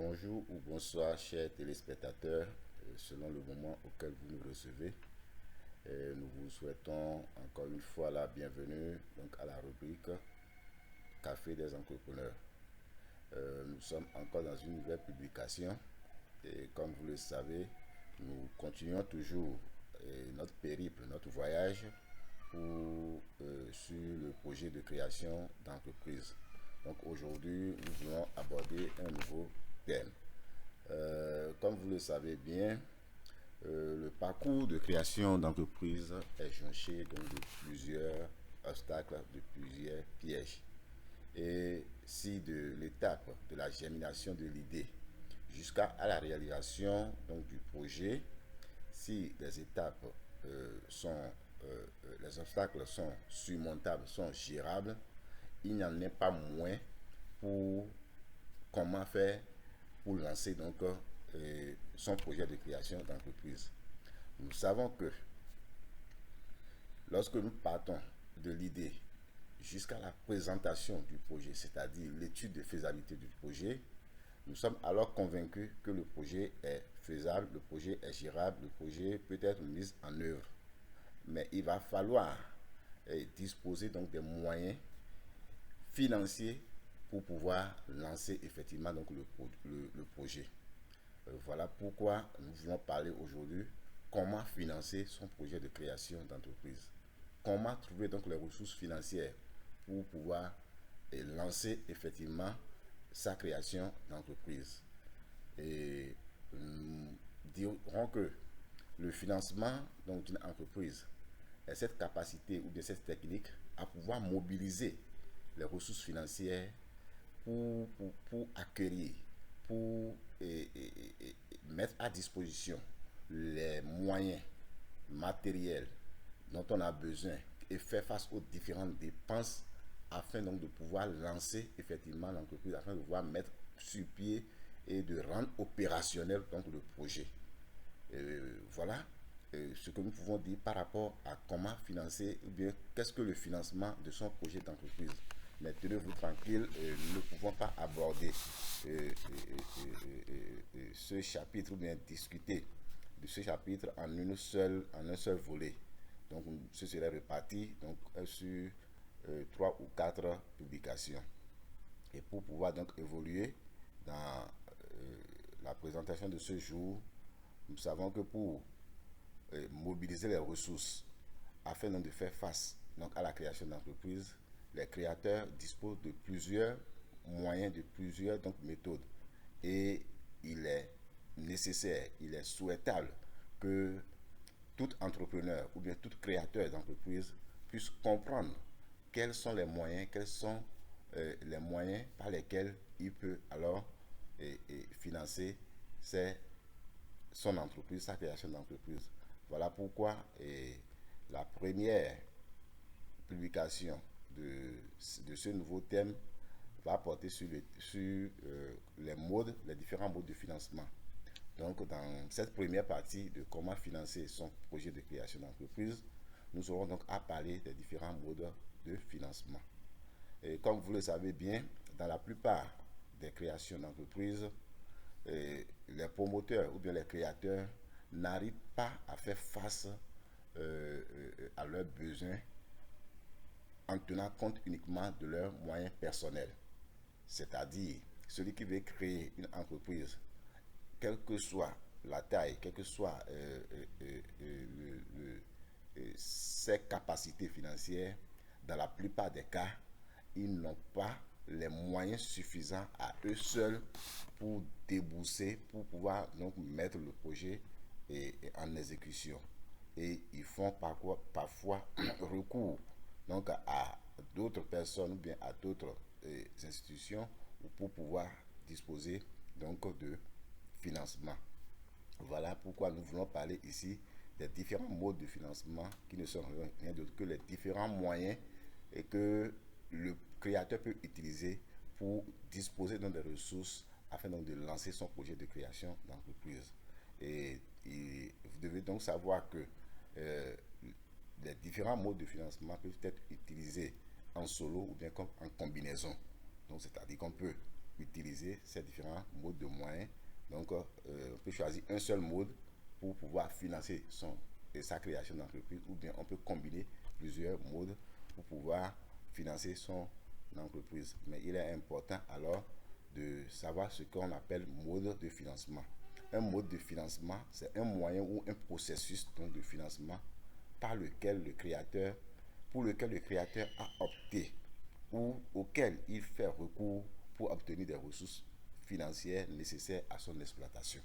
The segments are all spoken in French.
Bonjour ou bonsoir, chers téléspectateurs, selon le moment auquel vous nous recevez. Nous vous souhaitons encore une fois la bienvenue donc, à la rubrique Café des entrepreneurs. Nous sommes encore dans une nouvelle publication et comme vous le savez, nous continuons toujours notre périple, notre voyage sur le projet de création d'entreprise. Donc aujourd'hui, nous voulons aborder un nouveau thème. Comme vous le savez bien, le parcours de création d'entreprise est jonché donc, de plusieurs obstacles, de plusieurs pièges. Et si de l'étape de la germination de l'idée jusqu'à la réalisation donc, du projet, si les étapes les obstacles sont surmontables, sont gérables, il n'y en est pas moins pour comment faire pour lancer donc son projet de création d'entreprise. Nous savons que lorsque nous partons de l'idée jusqu'à la présentation du projet, c'est-à-dire l'étude de faisabilité du projet, nous sommes alors convaincus que le projet est faisable, le projet est gérable, le projet peut être mis en œuvre. Mais il va falloir disposer donc des moyens financiers pour pouvoir lancer effectivement donc le projet. Voilà pourquoi nous voulons parler aujourd'hui comment financer son projet de création d'entreprise. Comment trouver donc les ressources financières pour pouvoir lancer effectivement sa création d'entreprise. Et nous dirons que le financement d'une entreprise est cette capacité ou bien cette technique à pouvoir mobiliser les ressources financières pour acquérir, pour mettre à disposition les moyens matériels dont on a besoin et faire face aux différentes dépenses afin donc de pouvoir lancer effectivement l'entreprise, afin de pouvoir mettre sur pied et de rendre opérationnel donc le projet. Voilà ce que nous pouvons dire par rapport à comment financer ou bien qu'est-ce que le financement de son projet d'entreprise. Mais tenez-vous tranquille, nous ne pouvons pas aborder ce chapitre ou bien discuter de ce chapitre en un seul volet. Donc, ce serait réparti donc, sur 3 ou 4 publications. Et pour pouvoir donc évoluer dans la présentation de ce jour, nous savons que pour mobiliser les ressources afin donc, de faire face donc, à la création d'entreprise, les créateurs disposent de plusieurs moyens, de plusieurs donc, méthodes. Et il est nécessaire, il est souhaitable que tout entrepreneur ou bien tout créateur d'entreprise puisse comprendre quels sont les moyens par lesquels il peut alors financer son entreprise, sa création d'entreprise. Voilà pourquoi la première publication de ce nouveau thème va porter sur les différents modes de financement. Donc, dans cette première partie de comment financer son projet de création d'entreprise, nous aurons donc à parler des différents modes de financement. Et comme vous le savez bien, dans la plupart des créations d'entreprise, les promoteurs ou bien les créateurs n'arrivent pas à faire face à leurs besoins en tenant compte uniquement de leurs moyens personnels. C'est-à-dire, celui qui veut créer une entreprise, quelle que soit la taille, quelle que soit ses capacités financières, dans la plupart des cas, ils n'ont pas les moyens suffisants à eux seuls pour débourser, pour pouvoir donc mettre le projet en exécution. Et ils font parfois recours donc à d'autres personnes ou bien à d'autres institutions pour pouvoir disposer donc de financement. Voilà pourquoi nous voulons parler ici des différents modes de financement qui ne sont rien d'autre que les différents moyens et que le créateur peut utiliser pour disposer donc des ressources afin donc de lancer son projet de création d'entreprise. Et vous devez donc savoir que les différents modes de financement peuvent être utilisés en solo ou bien comme en combinaison. Donc, c'est-à-dire qu'on peut utiliser ces différents modes de moyens. Donc, on peut choisir un seul mode pour pouvoir financer sa création d'entreprise, ou bien on peut combiner plusieurs modes pour pouvoir financer son entreprise. Mais il est important alors de savoir ce qu'on appelle mode de financement. Un mode de financement, c'est un moyen ou un processus donc, de financement par lequel le créateur, pour lequel le créateur a opté ou auquel il fait recours pour obtenir des ressources financières nécessaires à son exploitation.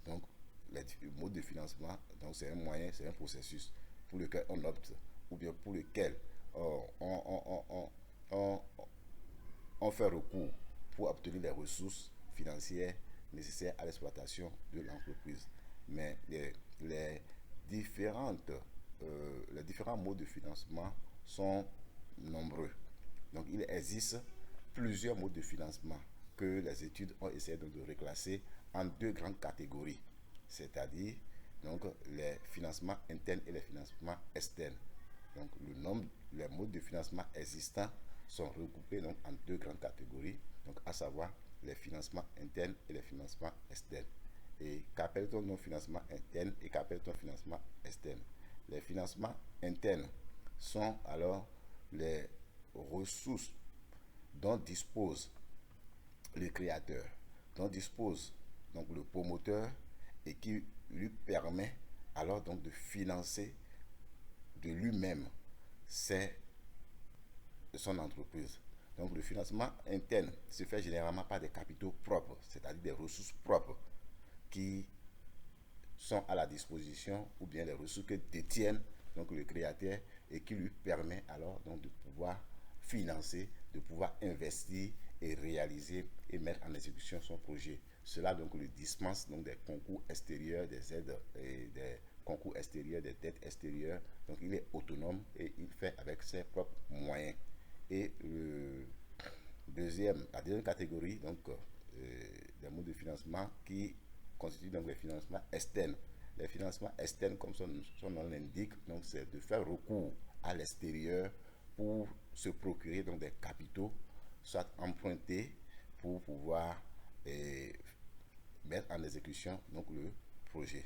Donc, le mode de financement, donc c'est un moyen, c'est un processus pour lequel on opte, ou bien pour lequel on, on fait recours pour obtenir les ressources financières nécessaires à l'exploitation de l'entreprise. Mais différentes, les différents modes de financement sont nombreux. Donc il existe plusieurs modes de financement que les études ont essayé de reclasser en deux grandes catégories, c'est-à-dire donc les financements internes et les financements externes. Donc les modes de financement existants sont regroupés donc en deux grandes catégories, donc à savoir les financements internes et les financements externes. Et qu'appelle-t-on nos financements internes et qu'appelle-t-on financement externe? Les financements internes sont alors les ressources dont dispose le créateur, dont dispose donc le promoteur, et qui lui permet alors donc de financer de lui-même son entreprise. Donc le financement interne se fait généralement par des capitaux propres, c'est-à-dire des ressources propres qui sont à la disposition, ou bien les ressources que détiennent donc le créateur, et qui lui permet alors donc de pouvoir financer, de pouvoir investir et réaliser et mettre en exécution son projet. Cela donc le dispense donc des concours extérieurs, des aides et des concours extérieurs, des dettes extérieures. Donc il est autonome et il fait avec ses propres moyens. Et la deuxième catégorie donc des modes de financement qui constituent donc les financements externes. Les financements externes, comme son nom l'indique, donc c'est de faire recours à l'extérieur pour se procurer donc des capitaux, soit empruntés pour pouvoir mettre en exécution donc le projet.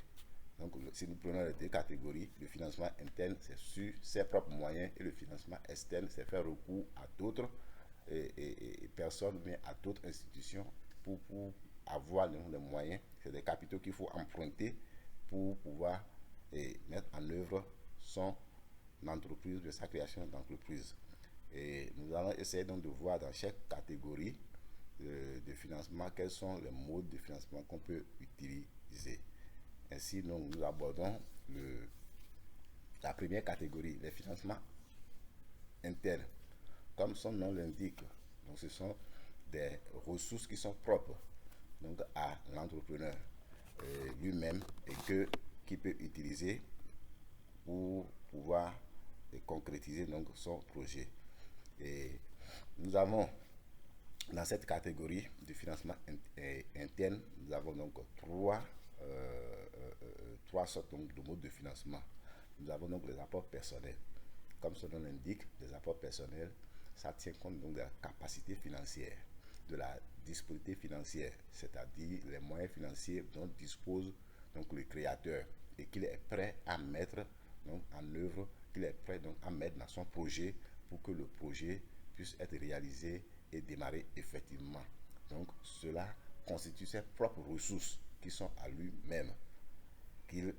Donc, si nous prenons les deux catégories, le financement interne, c'est sur ses propres moyens, et le financement externe, c'est faire recours à d'autres personnes, mais à d'autres institutions pour avoir les moyens. C'est des capitaux qu'il faut emprunter pour pouvoir mettre en œuvre son entreprise, de sa création d'entreprise. Et nous allons essayer donc de voir dans chaque catégorie de financement quels sont les modes de financement qu'on peut utiliser. Ainsi, nous abordons la première catégorie, les financements internes. Comme son nom l'indique, donc ce sont des ressources qui sont propres donc à l'entrepreneur lui-même, et qui peut utiliser pour pouvoir concrétiser donc son projet. Et nous avons dans cette catégorie de financement interne, nous avons donc trois sortes donc, de modes de financement. Nous avons donc les apports personnels. Comme son nom l'indique, les apports personnels, ça tient compte donc de la capacité financière, de la disponibilité financière, c'est-à-dire les moyens financiers dont dispose donc le créateur, et qu'il est prêt à mettre donc en œuvre, qu'il est prêt donc à mettre dans son projet pour que le projet puisse être réalisé et démarrer effectivement. Donc cela constitue ses propres ressources qui sont à lui-même, qu'il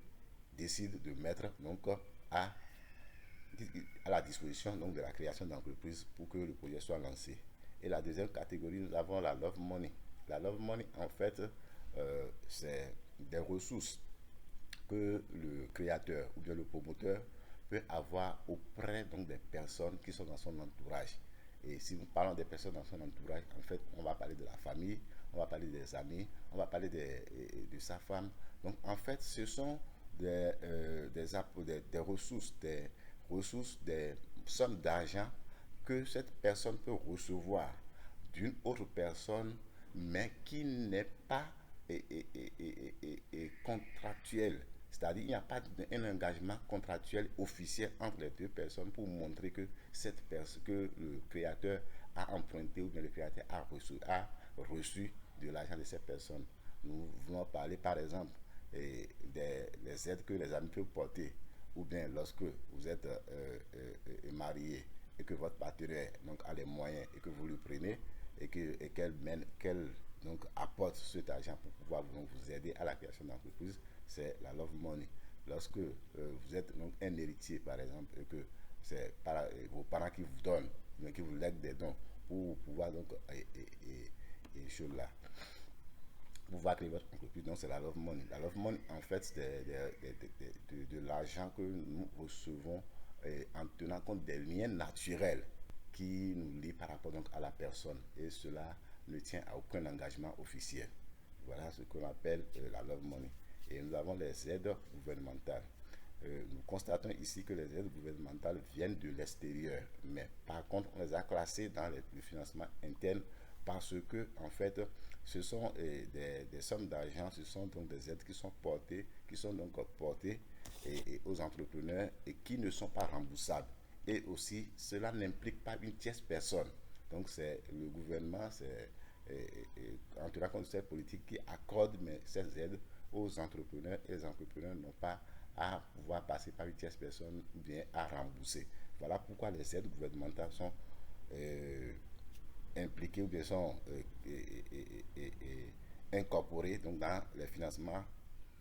décide de mettre donc à la disposition donc, de la création d'entreprise pour que le projet soit lancé. Et la deuxième catégorie, nous avons la love money. La love money, en fait, c'est des ressources que le créateur ou bien le promoteur peut avoir auprès donc, des personnes qui sont dans son entourage. Et si nous parlons des personnes dans son entourage, en fait, on va parler de la famille, on va parler des amis, on va parler de sa femme. Donc, en fait, ce sont des ressources, des sommes d'argent que cette personne peut recevoir d'une autre personne, mais qui n'est pas contractuel. C'est-à-dire qu'il n'y a pas un engagement contractuel officiel entre les deux personnes pour montrer que que le créateur a emprunté, ou bien le créateur a reçu de l'argent de ces personnes. Nous voulons parler par exemple des aides que les amis peuvent porter, ou bien lorsque vous êtes marié et que votre partenaire donc, a les moyens et que vous le prenez qu'elle donc apporte cet argent pour pouvoir vous aider à la création d'entreprise, c'est la love money. Lorsque vous êtes donc un héritier par exemple et que c'est vos parents qui vous donnent, qui vous lèguent des dons pour pouvoir donc choses là pouvoir créer votre entreprise. Donc, c'est la love money. La love money, en fait, c'est de l'argent que nous recevons en tenant compte des liens naturels qui nous lient par rapport donc, à la personne. Et cela ne tient à aucun engagement officiel. Voilà ce qu'on appelle la love money. Et nous avons les aides gouvernementales. Nous constatons ici que les aides gouvernementales viennent de l'extérieur, mais par contre, on les a classées dans le financement interne parce que, en fait, ce sont des sommes d'argent, ce sont donc des aides qui sont donc portées aux entrepreneurs et qui ne sont pas remboursables. Et aussi, cela n'implique pas une tierce personne. Donc, c'est le gouvernement, c'est en tenant compte de cette politique qui accorde ces aides aux entrepreneurs et les entrepreneurs n'ont pas à pouvoir passer par une tierce personne ou bien à rembourser. Voilà pourquoi les aides gouvernementales sont impliquées ou bien sont incorporées donc, dans les financements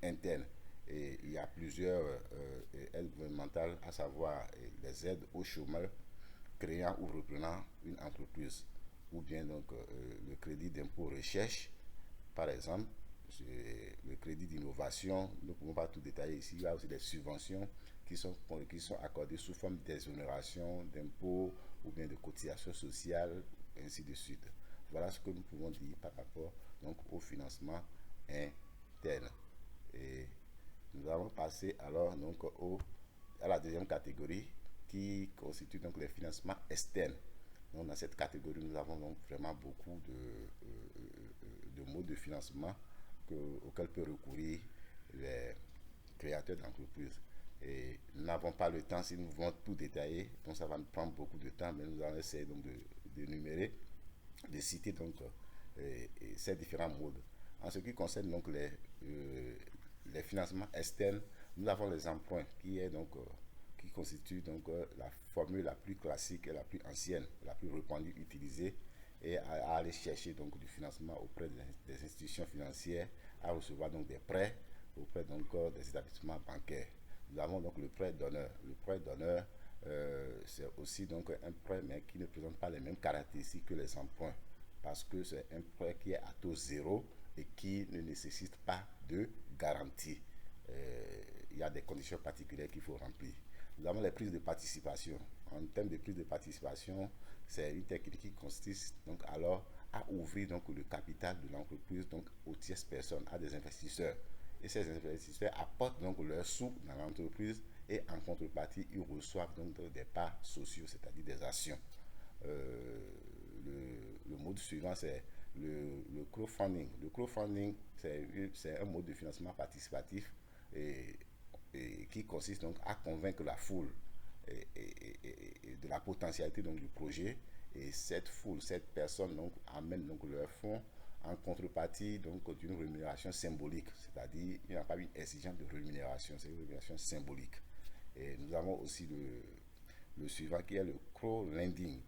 internes. Et il y a plusieurs aides gouvernementales, à savoir les aides au chômeur, créant ou reprenant une entreprise, ou bien donc le crédit d'impôt recherche, par exemple, le crédit d'innovation. Nous ne pouvons pas tout détailler ici. Il y a aussi des subventions qui sont accordées sous forme d'exonération d'impôts ou bien de cotisations sociales, ainsi de suite. Voilà ce que nous pouvons dire par rapport donc, au financement interne. Et nous allons passer alors donc, à la deuxième catégorie qui constitue donc les financements externes. Donc, dans cette catégorie, nous avons donc vraiment beaucoup de modes de financement auxquels peuvent recourir les créateurs d'entreprises. Et nous n'avons pas le temps, si nous voulons tout détailler, donc ça va nous prendre beaucoup de temps, mais nous allons essayer donc d'énumérer, de citer donc ces différents modes. En ce qui concerne donc les financements externes, nous avons les emprunts qui est donc qui constitue donc la formule la plus classique et la plus ancienne, la plus répandue, utilisée, et à aller chercher donc du financement auprès des institutions financières, à recevoir donc des prêts auprès donc des établissements bancaires. Nous avons donc le prêt d'honneur. Le prêt d'honneur, c'est aussi donc un prêt mais qui ne présente pas les mêmes caractéristiques que les emprunts, parce que c'est un prêt qui est à taux zéro et qui ne nécessite pas de garantie. Il y a des conditions particulières qu'il faut remplir. Nous avons les prises de participation. En termes de prise de participation, c'est une technique qui consiste donc alors à ouvrir donc le capital de l'entreprise donc aux tierces personnes, à des investisseurs. Et ces investisseurs apportent donc leurs sous dans l'entreprise et en contrepartie, ils reçoivent donc des parts sociaux, c'est-à-dire des actions. Le mode suivant, c'est le crowdfunding. Le crowdfunding, c'est un mode de financement participatif et, qui consiste donc à convaincre la foule de la potentialité donc, du projet. Et cette foule, cette personne donc, amène donc leurs fonds en contrepartie donc d'une rémunération symbolique, c'est-à-dire il n'y a pas une exigence de rémunération, c'est une rémunération symbolique. Et nous avons aussi le suivant qui est le crowdlending.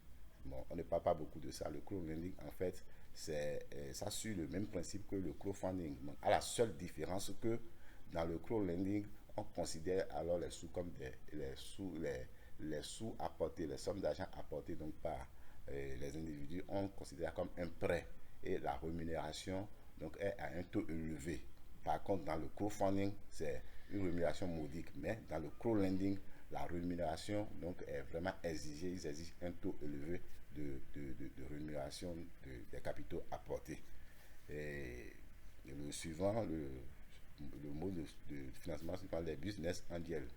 Bon, on ne parle pas beaucoup de ça. Le crowdlending, en fait, ça suit le même principe que le crowdfunding. Donc, à la seule différence que dans le crowdlending, on considère alors les sous comme les sous apportés, les sommes d'argent apportées donc par les individus, on considère comme un prêt et la rémunération donc est à un taux élevé. Par contre, dans le crowdfunding, c'est une rémunération modique, mais dans le crowdlending, la rémunération donc est vraiment exigée. Ils exigent un taux élevé de rémunération des capitaux apportés. Et le suivant, le mode de financement suivant, les business angels.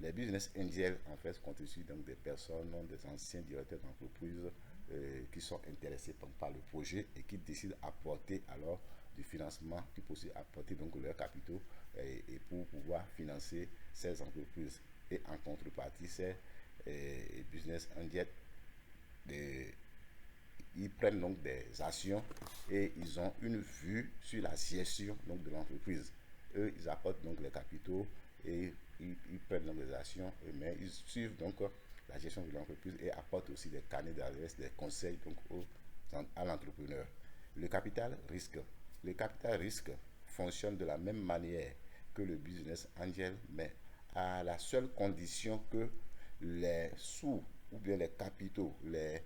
Les business angels, en fait, constituent donc des personnes, des anciens directeurs d'entreprise qui sont intéressés par le projet et qui décident d'apporter alors du financement, qui possible apporter donc leurs capitaux et pour pouvoir financer ces entreprises. Et en contrepartie, ces business angels ils prennent donc des actions et ils ont une vue sur la gestion donc de l'entreprise. Eux, ils apportent donc les capitaux et ils prennent donc des actions, mais ils suivent donc la gestion de l'entreprise et apportent aussi des carnets d'adresse, des conseils donc à l'entrepreneur. Le capital risque. Le capital risque fonctionne de la même manière que le business angel, mais à la seule condition que les sous ou bien les capitaux, les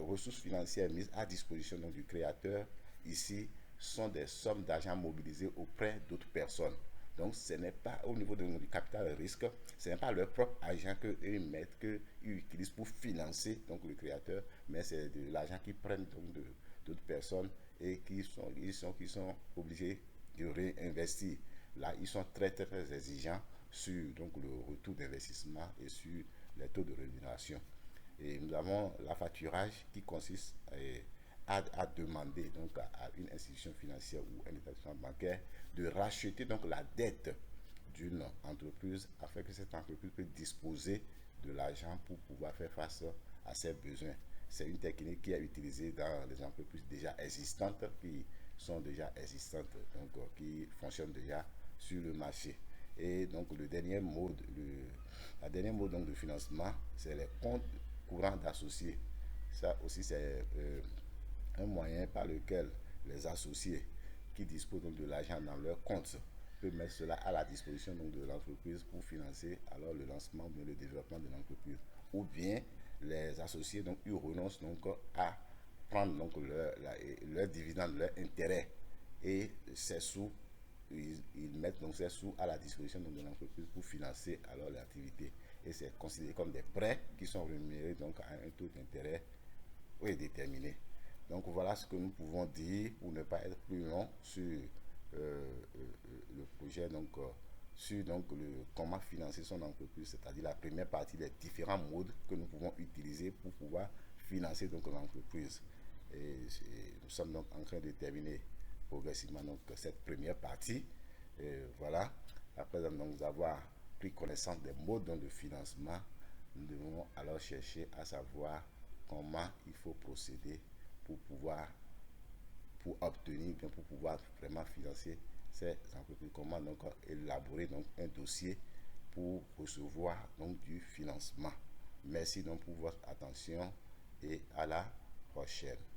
ressources financières mises à disposition donc, du créateur ici sont des sommes d'argent mobilisées auprès d'autres personnes. Donc, ce n'est pas au niveau du capital risque, ce n'est pas leur propre argent qu'ils mettent, qu'ils utilisent pour financer donc, le créateur, mais c'est de l'argent qu'ils prennent donc, d'autres personnes et qui sont obligés de réinvestir. Là, ils sont très, très, très exigeants sur donc, le retour d'investissement et sur les taux de rémunération. Et nous avons l'affacturage qui consiste à demander donc à une institution financière ou un établissement bancaire de racheter donc la dette d'une entreprise afin que cette entreprise puisse disposer de l'argent pour pouvoir faire face à ses besoins. C'est une technique qui est utilisée dans les entreprises déjà existantes, qui sont déjà existantes, donc qui fonctionnent déjà sur le marché. Et donc la dernière mode donc, de financement, c'est les comptes courants d'associés. Ça aussi, c'est un moyen par lequel les associés qui disposent donc de l'argent dans leur compte peuvent mettre cela à la disposition donc de l'entreprise pour financer alors le lancement ou le développement de l'entreprise. Ou bien les associés donc ils renoncent donc à prendre donc leur dividende, leur intérêt et ces sous ils mettent donc ces sous à la disposition donc de l'entreprise pour financer alors l'activité et c'est considéré comme des prêts qui sont rémunérés donc à un taux d'intérêt déterminé. Donc voilà ce que nous pouvons dire pour ne pas être plus long sur le projet, donc sur donc, comment financer son entreprise, c'est-à-dire la première partie, les différents modes que nous pouvons utiliser pour pouvoir financer donc l'entreprise. Et nous sommes donc en train de terminer progressivement donc, cette première partie. Et voilà, après donc, avoir pris connaissance des modes donc, de financement, nous devons alors chercher à savoir comment il faut procéder pour pouvoir pour obtenir, pour pouvoir vraiment financer ces entreprises. Comment donc élaborer donc un dossier pour recevoir donc du financement. Merci donc pour votre attention et à la prochaine.